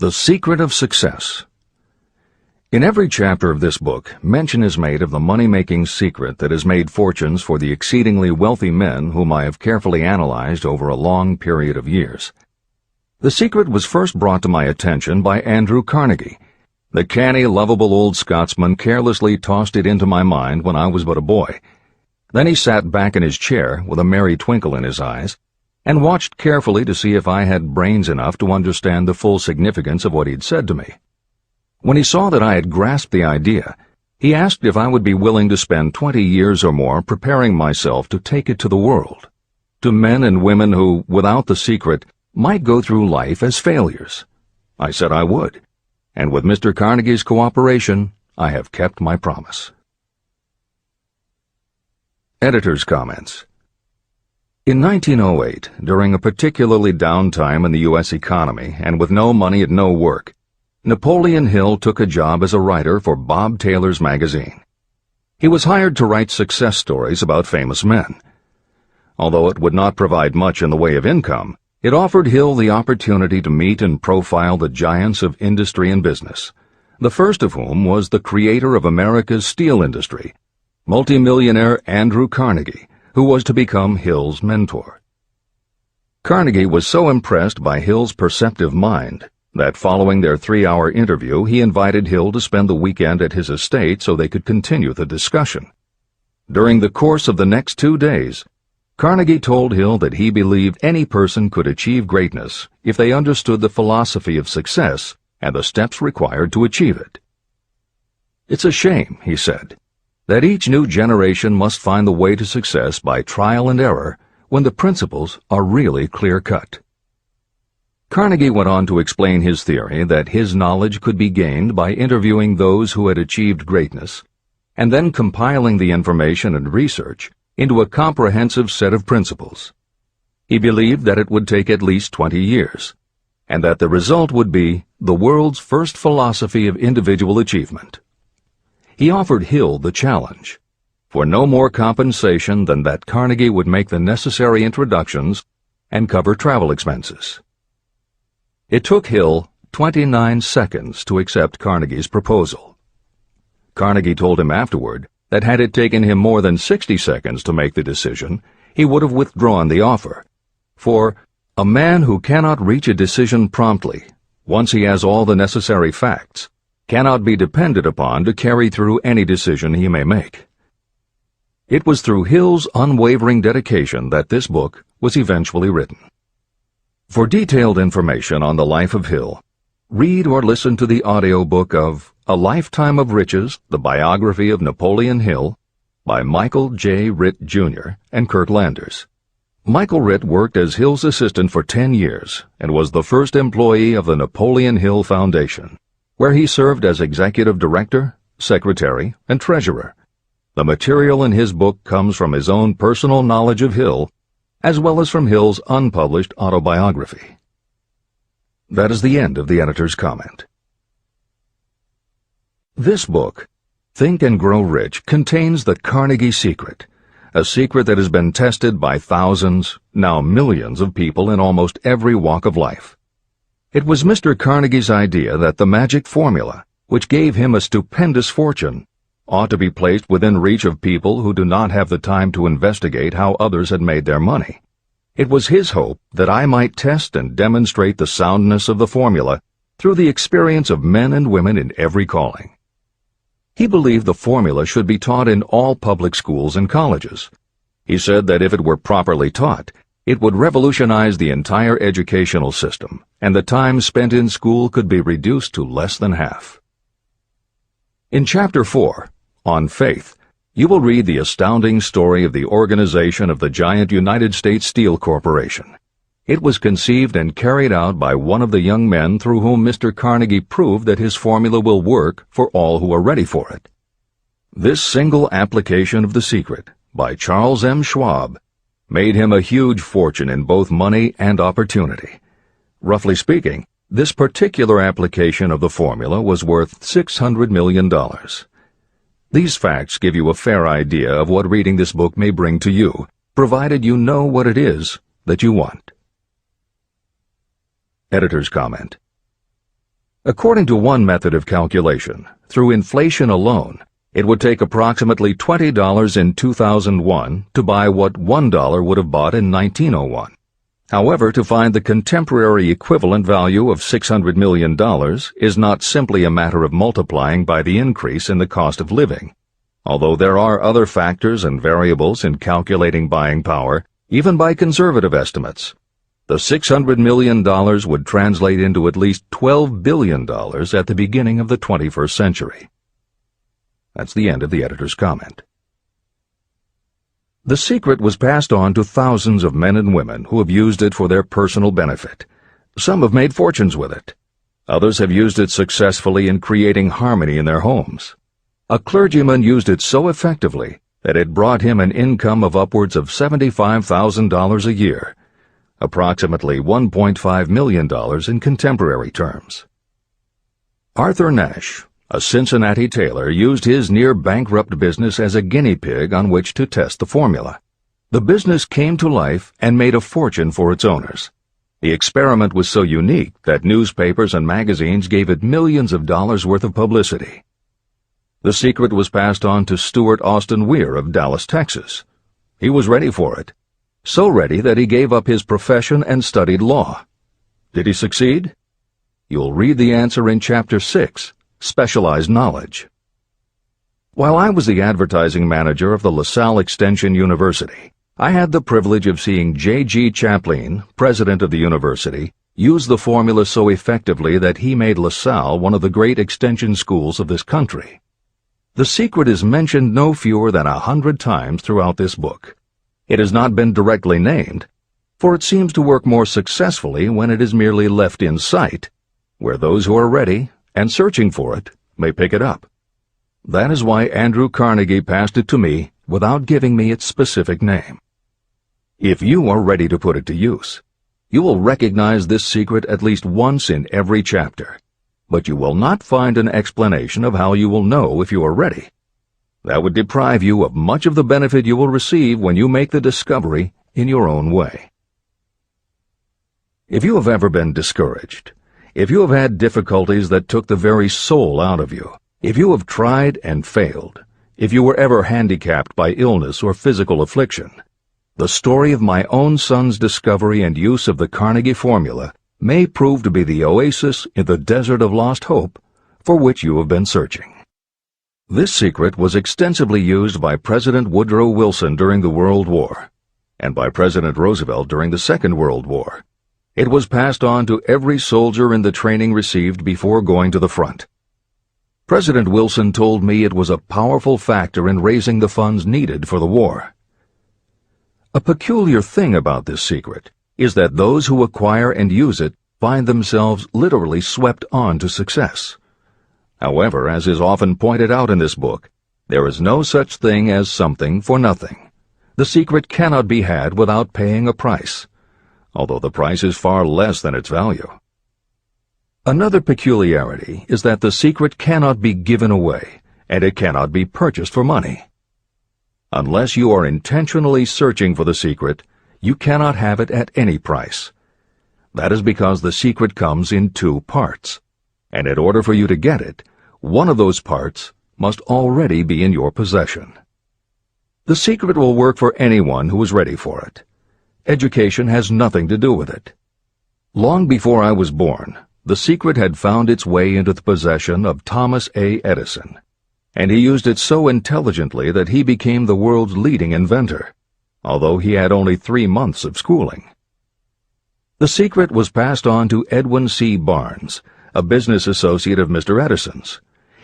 The Secret of Success. In every chapter of this book, mention is made of the money-making secret that has made fortunes for the exceedingly wealthy men whom I have carefully analyzed over a long period of years. The secret was first brought to my attention by Andrew Carnegie. The canny, lovable old Scotsman carelessly tossed it into my mind when I was but a boy. Then he sat back in his chair with a merry twinkle in his eyes, and watched carefully to see if I had brains enough to understand the full significance of what he'd said to me. When he saw that I had grasped the idea, he asked if I would be willing to spend 20 years or more preparing myself to take it to the world, to men and women who, without the secret, might go through life as failures. I said I would, and with Mr. Carnegie's cooperation, I have kept my promise. Editor's comments. In 1908, during a particularly down time in the U.S. economy and with no money and no work, Napoleon Hill took a job as a writer for Bob Taylor's magazine. He was hired to write success stories about famous men. Although it would not provide much in the way of income, it offered Hill the opportunity to meet and profile the giants of industry and business, the first of whom was the creator of America's steel industry, multimillionaire Andrew Carnegie, who was to become Hill's mentor. Carnegie was so impressed by Hill's perceptive mind that following their 3-hour interview he invited Hill to spend the weekend at his estate so they could continue the discussion. During the course of the next 2 days, Carnegie told Hill that he believed any person could achieve greatness if they understood the philosophy of success and the steps required to achieve it. "It's a shame," he said, "that each new generation must find the way to success by trial and error when the principles are really clear-cut." Carnegie went on to explain his theory that his knowledge could be gained by interviewing those who had achieved greatness, and then compiling the information and research into a comprehensive set of principles. He believed that it would take at least 20 years, and that the result would be the world's first philosophy of individual achievement. He offered Hill the challenge, for no more compensation than that Carnegie would make the necessary introductions and cover travel expenses. It took Hill 29 seconds to accept Carnegie's proposal. Carnegie told him afterward that had it taken him more than 60 seconds to make the decision, he would have withdrawn the offer, for a man who cannot reach a decision promptly, once he has all the necessary facts, cannot be depended upon to carry through any decision he may make. It was through Hill's unwavering dedication that this book was eventually written. For detailed information on the life of Hill, read or listen to the audiobook of A Lifetime of Riches, the Biography of Napoleon Hill, by Michael J. Ritt, Jr. and Kurt Landers. Michael Ritt worked as Hill's assistant for 10 years and was the first employee of the Napoleon Hill Foundation, where he served as executive director, secretary, and treasurer. The material in his book comes from his own personal knowledge of Hill, as well as from Hill's unpublished autobiography. That is the end of the editor's comment. This book, Think and Grow Rich, contains the Carnegie secret, a secret that has been tested by thousands, now millions of people in almost every walk of life. It was Mr. Carnegie's idea that the magic formula, which gave him a stupendous fortune, ought to be placed within reach of people who do not have the time to investigate how others had made their money. It was his hope that I might test and demonstrate the soundness of the formula through the experience of men and women in every calling. He believed the formula should be taught in all public schools and colleges. He said that if it were properly taught, it would revolutionize the entire educational system, and the time spent in school could be reduced to less than half. In Chapter 4, On Faith, you will read the astounding story of the organization of the giant United States Steel Corporation. It was conceived and carried out by one of the young men through whom Mr. Carnegie proved that his formula will work for all who are ready for it. This single application of the secret, by Charles M. Schwab, made him a huge fortune in both money and opportunity. Roughly speaking, this particular application of the formula was worth $600 million. These facts give you a fair idea of what reading this book may bring to you, provided you know what it is that you want. Editor's comment. According to one method of calculation, through inflation alone, it would take approximately $20 in 2001 to buy what $1 would have bought in 1901. However, to find the contemporary equivalent value of $600 million is not simply a matter of multiplying by the increase in the cost of living. Although there are other factors and variables in calculating buying power, even by conservative estimates, the $600 million would translate into at least $12 billion at the beginning of the 21st century. That's the end of the editor's comment. The secret was passed on to thousands of men and women who have used it for their personal benefit. Some have made fortunes with it. Others have used it successfully in creating harmony in their homes. A clergyman used it so effectively that it brought him an income of upwards of $75,000 a year, approximately $1.5 million in contemporary terms. Arthur Nash, a Cincinnati tailor, used his near-bankrupt business as a guinea pig on which to test the formula. The business came to life and made a fortune for its owners. The experiment was so unique that newspapers and magazines gave it millions of dollars worth of publicity. The secret was passed on to Stuart Austin Weir of Dallas, Texas. He was ready for it, so ready that he gave up his profession and studied law. Did he succeed? You'll read the answer in Chapter 6. Specialized knowledge. While I was the advertising manager of the LaSalle Extension University, I had the privilege of seeing J.G. Chaplin, president of the university, use the formula so effectively that he made LaSalle one of the great extension schools of this country. The secret is mentioned no fewer than 100 times throughout this book. It has not been directly named, for it seems to work more successfully when it is merely left in sight, where those who are ready and searching for it may pick it up. That is why Andrew Carnegie passed it to me without giving me its specific name. If you are ready to put it to use, you will recognize this secret at least once in every chapter, but you will not find an explanation of how you will know if you are ready. That would deprive you of much of the benefit you will receive when you make the discovery in your own way. If you have ever been discouraged, if you have had difficulties that took the very soul out of you, if you have tried and failed, if you were ever handicapped by illness or physical affliction, the story of my own son's discovery and use of the Carnegie formula may prove to be the oasis in the desert of lost hope for which you have been searching. This secret was extensively used by President Woodrow Wilson during the World War, and by President Roosevelt during the Second World War. It was passed on to every soldier in the training received before going to the front. President Wilson told me it was a powerful factor in raising the funds needed for the war. A peculiar thing about this secret is that those who acquire and use it find themselves literally swept on to success. However, as is often pointed out in this book, there is no such thing as something for nothing. The secret cannot be had without paying a price, although the price is far less than its value. Another peculiarity is that the secret cannot be given away, and it cannot be purchased for money. Unless you are intentionally searching for the secret, you cannot have it at any price. That is because the secret comes in two parts, and in order for you to get it, one of those parts must already be in your possession. The secret will work for anyone who is ready for it. Education has nothing to do with it. Long before I was born, the secret had found its way into the possession of Thomas A. Edison, and he used it so intelligently that he became the world's leading inventor, although he had only 3 months of schooling. The secret was passed on to Edwin C. Barnes, a business associate of Mr. Edison's.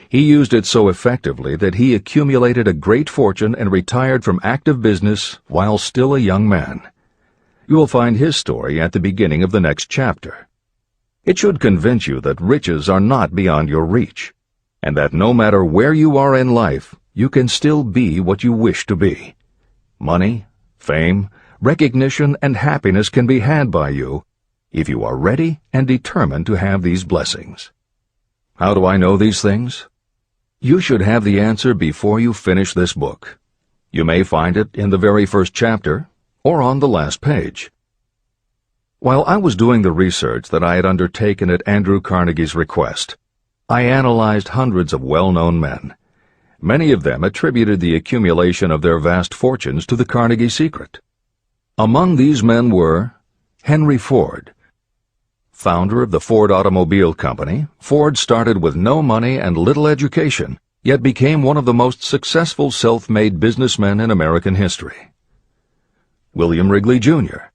He used it so effectively that he accumulated a great fortune and retired from active business while still a young man. You will find his story at the beginning of the next chapter. It should convince you that riches are not beyond your reach, and that no matter where you are in life, you can still be what you wish to be. Money, fame, recognition, and happiness can be had by you if you are ready and determined to have these blessings. How do I know these things? You should have the answer before you finish this book. You may find it in the very first chapter or on the last page. While I was doing the research that I had undertaken at Andrew Carnegie's request, I analyzed hundreds of well-known men. Many of them attributed the accumulation of their vast fortunes to the Carnegie secret. Among these men were Henry Ford. Founder of the Ford Automobile Company, Ford started with no money and little education, yet became one of the most successful self-made businessmen in American history. William Wrigley, Jr.,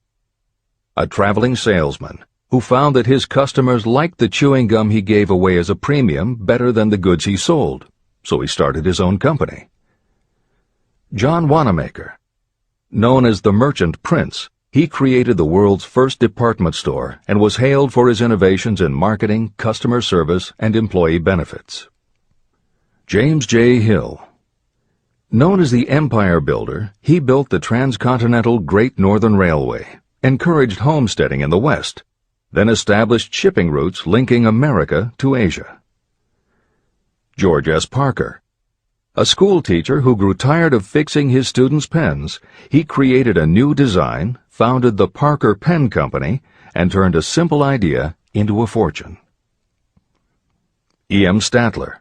a traveling salesman who found that his customers liked the chewing gum he gave away as a premium better than the goods he sold, so he started his own company. John Wanamaker. Known as the Merchant Prince, he created the world's first department store and was hailed for his innovations in marketing, customer service, and employee benefits. James J. Hill. Known as the Empire Builder, he built the transcontinental Great Northern Railway, encouraged homesteading in the West, then established shipping routes linking America to Asia. George S. Parker. A school teacher who grew tired of fixing his students' pens, he created a new design, founded the Parker Pen Company, and turned a simple idea into a fortune. E. M. Statler.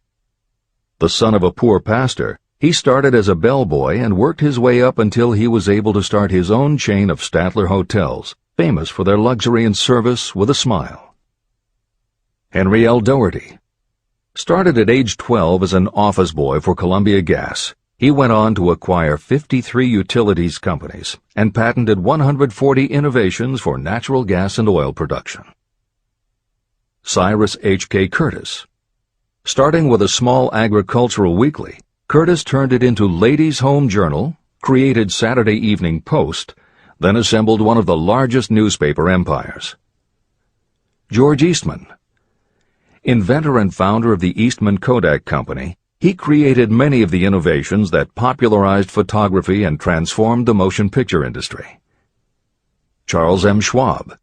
The son of a poor pastor, he started as a bellboy and worked his way up until he was able to start his own chain of Statler hotels, famous for their luxury and service with a smile. Henry L. Doherty. Started at age 12 as an office boy for Columbia Gas, he went on to acquire 53 utilities companies and patented 140 innovations for natural gas and oil production. Cyrus H.K. Curtis. Starting with a small agricultural weekly, Curtis turned it into Ladies' Home Journal, created Saturday Evening Post, then assembled one of the largest newspaper empires. George Eastman. Inventor and founder of the Eastman Kodak Company, he created many of the innovations that popularized photography and transformed the motion picture industry. Charles M. Schwab.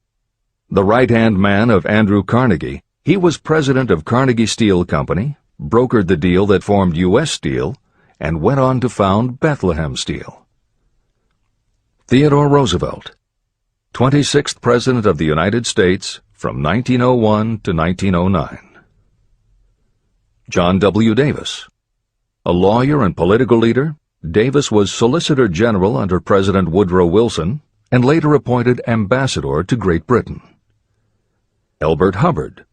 The right-hand man of Andrew Carnegie, he was president of Carnegie Steel Company, brokered the deal that formed U.S. Steel, and went on to found Bethlehem Steel. Theodore Roosevelt. 26th President of the United States from 1901 to 1909. John W. Davis. A lawyer and political leader, Davis was Solicitor General under President Woodrow Wilson and later appointed Ambassador to Great Britain. Elbert Hubbard.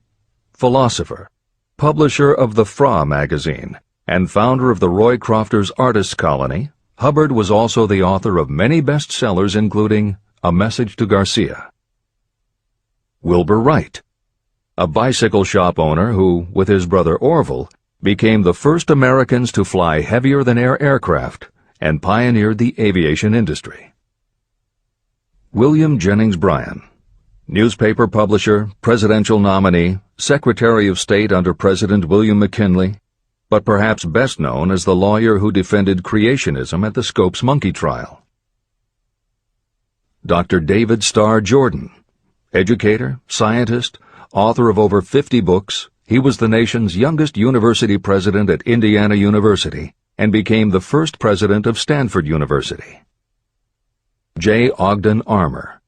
Philosopher, publisher of the Fra magazine, and founder of the Roy Crofters Artists Colony, Hubbard was also the author of many bestsellers including A Message to Garcia. Wilbur Wright. A bicycle shop owner who, with his brother Orville, became the first Americans to fly heavier-than-air aircraft and pioneered the aviation industry. William Jennings Bryan. Newspaper publisher, presidential nominee, Secretary of State under President William McKinley, but perhaps best known as the lawyer who defended creationism at the Scopes monkey trial. Dr. David Starr Jordan. Educator, scientist, author of over 50 books, he was the nation's youngest university president at Indiana University and became the first president of Stanford University. J. Ogden Armour.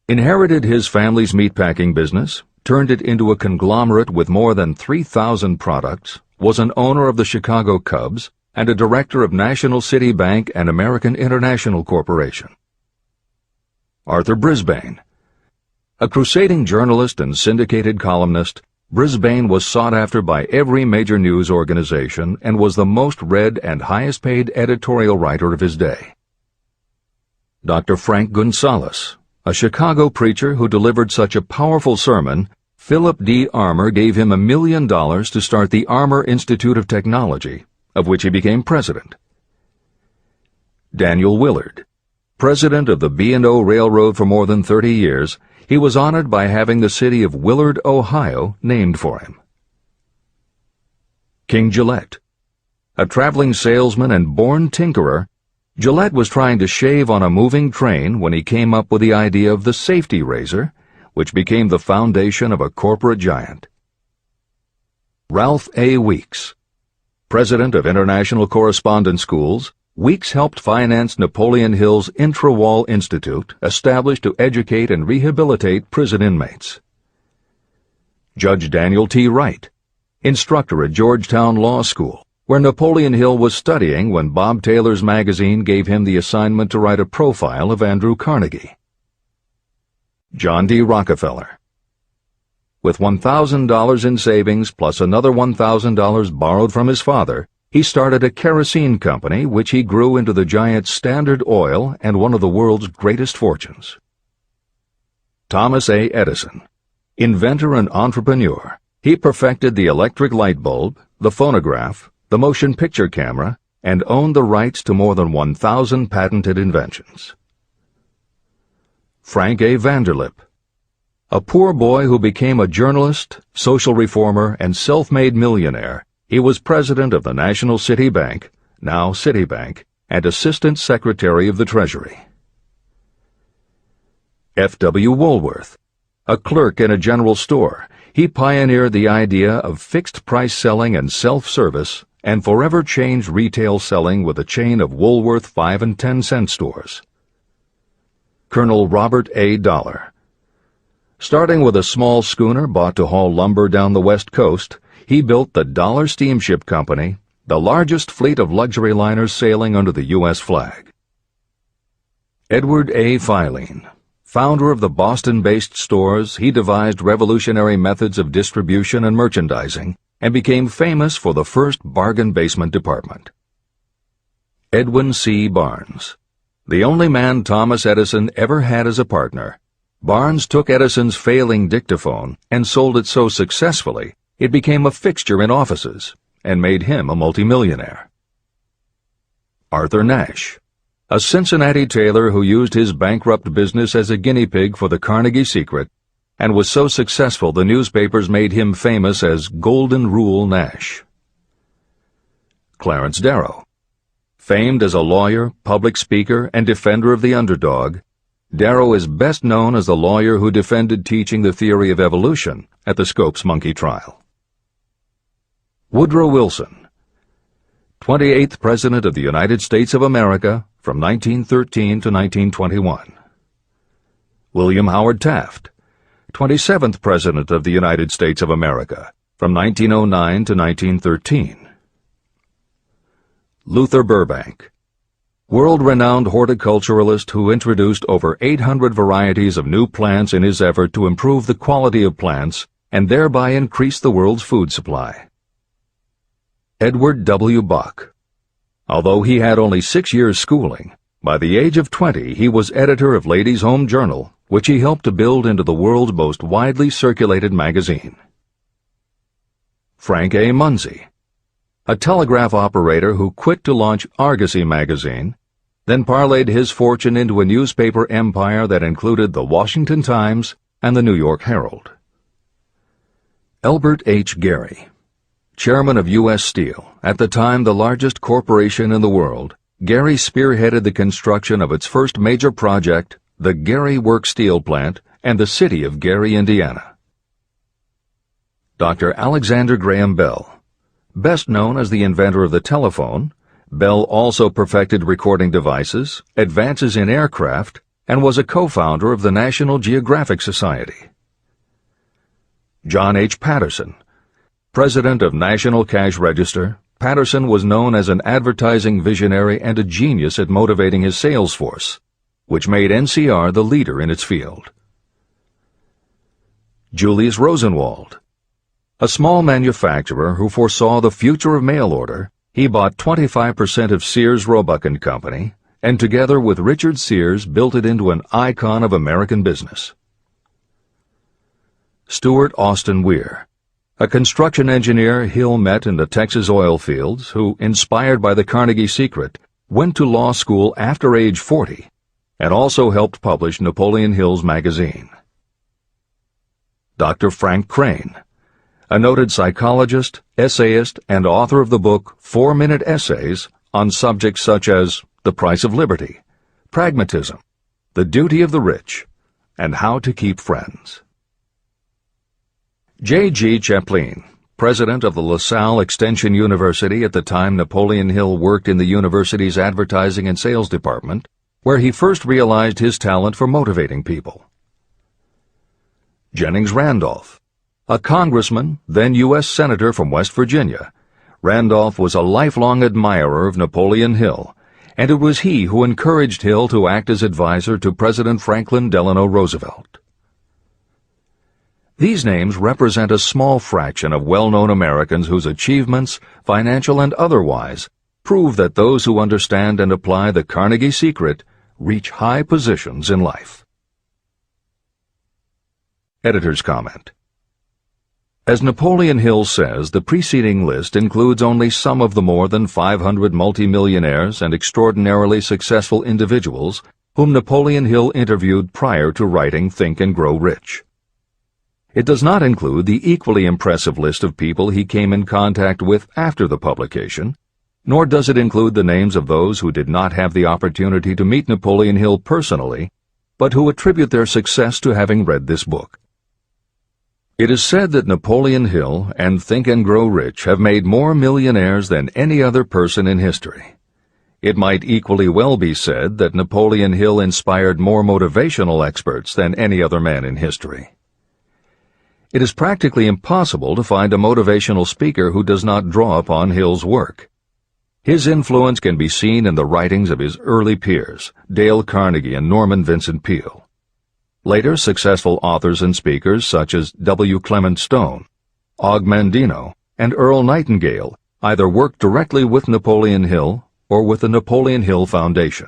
Inherited his family's meatpacking business, turned it into a conglomerate with more than 3,000 products, was an owner of the Chicago Cubs, and a director of National City Bank and American International Corporation. Arthur Brisbane. A crusading journalist and syndicated columnist, Brisbane was sought after by every major news organization and was the most read and highest-paid editorial writer of his day. Dr. Frank Gonzalez. A Chicago preacher who delivered such a powerful sermon, Philip D. Armour gave him $1 million to start the Armour Institute of Technology, of which he became president. Daniel Willard. President of the B&O Railroad for more than 30 years, he was honored by having the city of Willard, Ohio, named for him. King Gillette. A traveling salesman and born tinkerer, Gillette was trying to shave on a moving train when he came up with the idea of the safety razor, which became the foundation of a corporate giant. Ralph A. Weeks. President of International Correspondence Schools, Weeks helped finance Napoleon Hill's Intra-Wall Institute, established to educate and rehabilitate prison inmates. Judge Daniel T. Wright, instructor at Georgetown Law School, where Napoleon Hill was studying when Bob Taylor's magazine gave him the assignment to write a profile of Andrew Carnegie. John D. Rockefeller. With $1,000 in savings plus another $1,000 borrowed from his father, he started a kerosene company which he grew into the giant Standard Oil and one of the world's greatest fortunes. Thomas A. Edison. Inventor and entrepreneur, he perfected the electric light bulb, the phonograph, the motion picture camera, and owned the rights to more than 1,000 patented inventions. Frank A. Vanderlip. A poor boy who became a journalist, social reformer, and self-made millionaire, he was president of the National City Bank, now Citibank, and Assistant Secretary of the Treasury. F. W. Woolworth. A clerk in a general store, he pioneered the idea of fixed-price selling and self-service and forever changed retail selling with a chain of Woolworth 5 and 10 cent stores. Colonel Robert A. Dollar. Starting with a small schooner bought to haul lumber down the West Coast, he built the Dollar Steamship Company, the largest fleet of luxury liners sailing under the U.S. flag. Edward A. Filene. Founder of the Boston-based stores, he devised revolutionary methods of distribution and merchandising and became famous for the first bargain basement department. Edwin C. Barnes. The only man Thomas Edison ever had as a partner, Barnes took Edison's failing dictaphone and sold it so successfully it became a fixture in offices and made him a multimillionaire. Arthur Nash. A Cincinnati tailor who used his bankrupt business as a guinea pig for the Carnegie Secret and was so successful the newspapers made him famous as Golden Rule Nash. Clarence Darrow. Famed as a lawyer, public speaker, and defender of the underdog, Darrow is best known as the lawyer who defended teaching the theory of evolution at the Scopes monkey trial. Woodrow Wilson. 28th President of the United States of America from 1913 to 1921. William Howard Taft. 27th President of the United States of America from 1909 to 1913. Luther Burbank. World-renowned horticulturalist who introduced over 800 varieties of new plants in his effort to improve the quality of plants and thereby increase the world's food supply. Edward W. Bok. Although he had only 6 years schooling, by the age of 20 he was editor of Ladies' Home Journal, which he helped to build into the world's most widely circulated magazine. Frank A. Munsey. A telegraph operator who quit to launch Argosy magazine, then parlayed his fortune into a newspaper empire that included the Washington Times and the New York Herald. Elbert H. Gary. Chairman of U.S. Steel, at the time the largest corporation in the world, Gary spearheaded the construction of its first major project, the Gary Works Steel Plant, and the city of Gary, Indiana. Dr. Alexander Graham Bell. Best known as the inventor of the telephone, Bell also perfected recording devices, advances in aircraft, and was a co-founder of the National Geographic Society. John H. Patterson. President of National Cash Register, Patterson was known as an advertising visionary and a genius at motivating his sales force, which made NCR the leader in its field. Julius Rosenwald. A small manufacturer who foresaw the future of mail order, he bought 25% of Sears Roebuck & Company, and together with Richard Sears built it into an icon of American business. Stuart Austin Weir. A construction engineer Hill met in the Texas oil fields who, inspired by the Carnegie Secret, went to law school after age 40 and also helped publish Napoleon Hill's magazine. Dr. Frank Crane. A noted psychologist, essayist, and author of the book 4-Minute Essays on subjects such as the price of liberty, pragmatism, the duty of the rich, and how to keep friends. J. G. Chaplin, president of the LaSalle Extension University at the time Napoleon Hill worked in the university's advertising and sales department, where he first realized his talent for motivating people. Jennings Randolph. A congressman, then U.S. Senator from West Virginia, Randolph was a lifelong admirer of Napoleon Hill, and it was he who encouraged Hill to act as advisor to President Franklin Delano Roosevelt. These names represent a small fraction of well-known Americans whose achievements, financial and otherwise, prove that those who understand and apply the Carnegie secret reach high positions in life. Editor's comment. As Napoleon Hill says, the preceding list includes only some of the more than 500 multimillionaires and extraordinarily successful individuals whom Napoleon Hill interviewed prior to writing Think and Grow Rich. It does not include the equally impressive list of people he came in contact with after the publication, nor does it include the names of those who did not have the opportunity to meet Napoleon Hill personally, but who attribute their success to having read this book. It is said that Napoleon Hill and Think and Grow Rich have made more millionaires than any other person in history. It might equally well be said that Napoleon Hill inspired more motivational experts than any other man in history. It is practically impossible to find a motivational speaker who does not draw upon Hill's work. His influence can be seen in the writings of his early peers, Dale Carnegie and Norman Vincent Peale. Later, successful authors and speakers such as W. Clement Stone, Og Mandino, and Earl Nightingale either worked directly with Napoleon Hill or with the Napoleon Hill Foundation.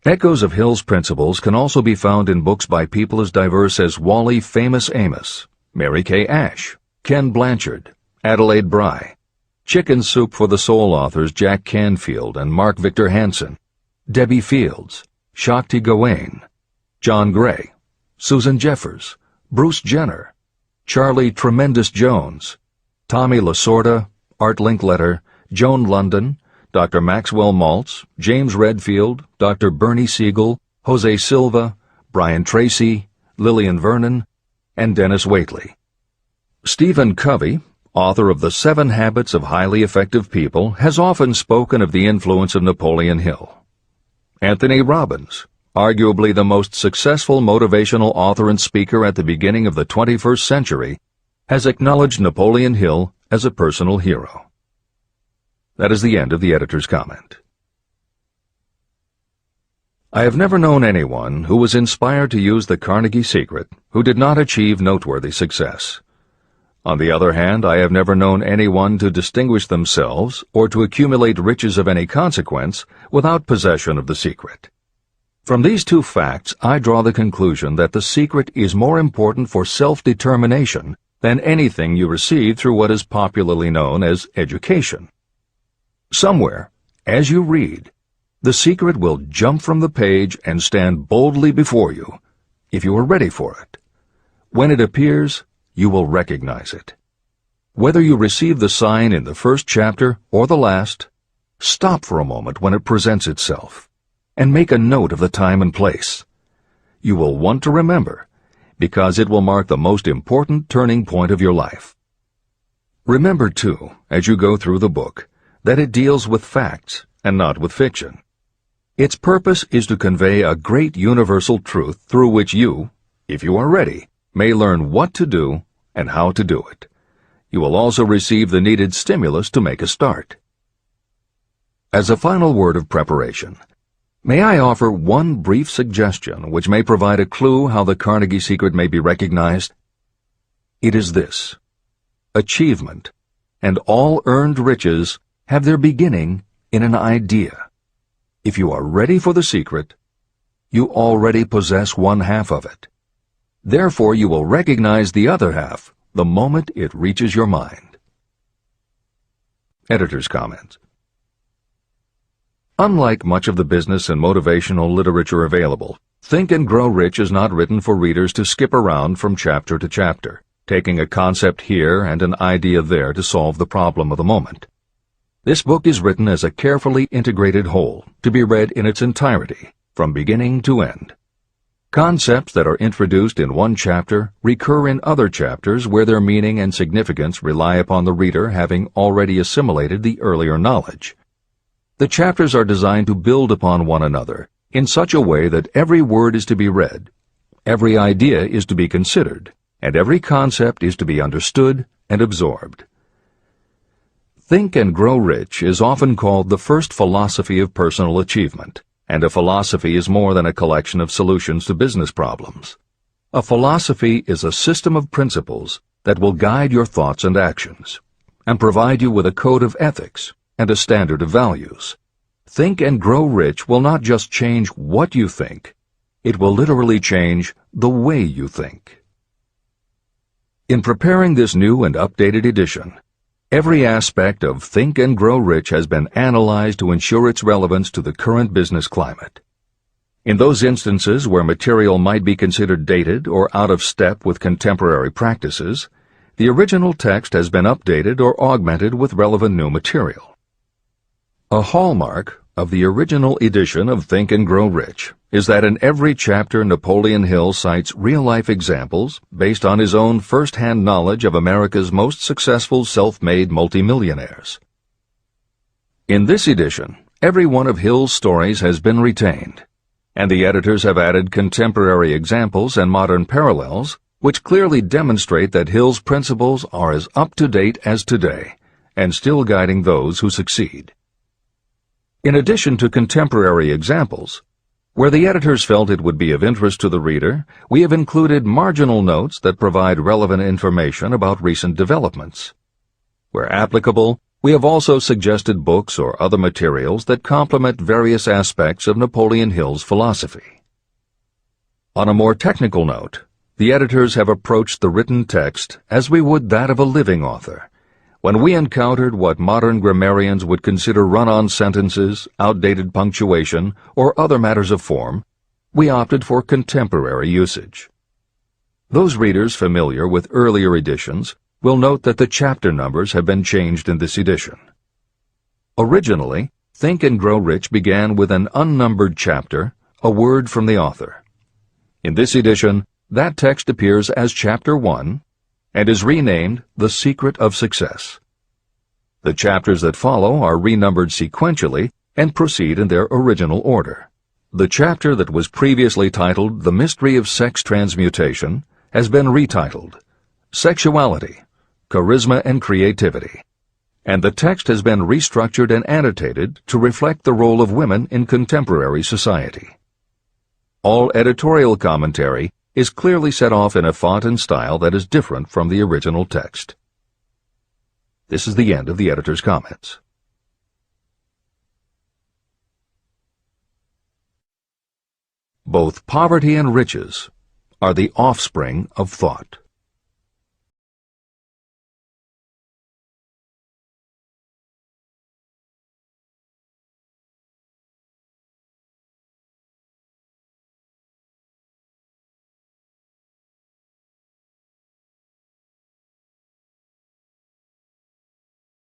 Echoes of Hill's principles can also be found in books by people as diverse as Wally Famous Amos, Mary Kay Ash, Ken Blanchard, Adelaide Bry, Chicken Soup for the Soul authors Jack Canfield and Mark Victor Hansen, Debbie Fields, Shakti Gawain, John Gray, Susan Jeffers, Bruce Jenner, Charlie Tremendous Jones, Tommy Lasorda, Art Linkletter, Joan London, Dr. Maxwell Maltz, James Redfield, Dr. Bernie Siegel, Jose Silva, Brian Tracy, Lillian Vernon, and Dennis Waitley. Stephen Covey, author of The 7 Habits of Highly Effective People, has often spoken of the influence of Napoleon Hill. Anthony Robbins, arguably the most successful motivational author and speaker at the beginning of the 21st century, has acknowledged Napoleon Hill as a personal hero. That is the end of the editor's comment. I have never known anyone who was inspired to use the Carnegie secret who did not achieve noteworthy success. On the other hand, I have never known anyone to distinguish themselves or to accumulate riches of any consequence without possession of the secret. From these two facts, I draw the conclusion that the secret is more important for self-determination than anything you receive through what is popularly known as education. Somewhere, as you read, the secret will jump from the page and stand boldly before you, if you are ready for it. When it appears, you will recognize it. Whether you receive the sign in the first chapter or the last, stop for a moment when it presents itself, and make a note of the time and place. You will want to remember, because it will mark the most important turning point of your life. Remember, too, as you go through the book, that it deals with facts and not with fiction. Its purpose is to convey a great universal truth through which you, if you are ready, may learn what to do and how to do it. You will also receive the needed stimulus to make a start. As a final word of preparation, may I offer one brief suggestion which may provide a clue how the Carnegie secret may be recognized? It is this: achievement and all earned riches have their beginning in an idea. If you are ready for the secret, you already possess one half of it. Therefore, you will recognize the other half the moment it reaches your mind. Editor's comments. Unlike much of the business and motivational literature available, Think and Grow Rich is not written for readers to skip around from chapter to chapter, taking a concept here and an idea there to solve the problem of the moment. This book is written as a carefully integrated whole, to be read in its entirety, from beginning to end. Concepts that are introduced in one chapter recur in other chapters where their meaning and significance rely upon the reader having already assimilated the earlier knowledge. The chapters are designed to build upon one another in such a way that every word is to be read, every idea is to be considered, and every concept is to be understood and absorbed. Think and Grow Rich is often called the first philosophy of personal achievement, and a philosophy is more than a collection of solutions to business problems. A philosophy is a system of principles that will guide your thoughts and actions, and provide you with a code of ethics and a standard of values. Think and Grow Rich will not just change what you think, it will literally change the way you think. In preparing this new and updated edition, every aspect of Think and Grow Rich has been analyzed to ensure its relevance to the current business climate. In those instances where material might be considered dated or out of step with contemporary practices, the original text has been updated or augmented with relevant new material. A hallmark of the original edition of Think and Grow Rich is that in every chapter Napoleon Hill cites real-life examples based on his own first-hand knowledge of America's most successful self-made multimillionaires. In this edition, every one of Hill's stories has been retained, and the editors have added contemporary examples and modern parallels which clearly demonstrate that Hill's principles are as up-to-date as today and still guiding those who succeed. In addition to contemporary examples, where the editors felt it would be of interest to the reader, we have included marginal notes that provide relevant information about recent developments. Where applicable, we have also suggested books or other materials that complement various aspects of Napoleon Hill's philosophy. On a more technical note, the editors have approached the written text as we would that of a living author. When we encountered what modern grammarians would consider run-on sentences, outdated punctuation, or other matters of form, we opted for contemporary usage. Those readers familiar with earlier editions will note that the chapter numbers have been changed in this edition. Originally, Think and Grow Rich began with an unnumbered chapter, a word from the author. In this edition, that text appears as Chapter 1, and is renamed The Secret of Success. The chapters that follow are renumbered sequentially and proceed in their original order. The chapter that was previously titled The Mystery of Sex Transmutation has been retitled Sexuality, Charisma and Creativity, and the text has been restructured and annotated to reflect the role of women in contemporary society. All editorial commentary is clearly set off in a font and style that is different from the original text. This is the end of the editor's comments. Both poverty and riches are the offspring of thought.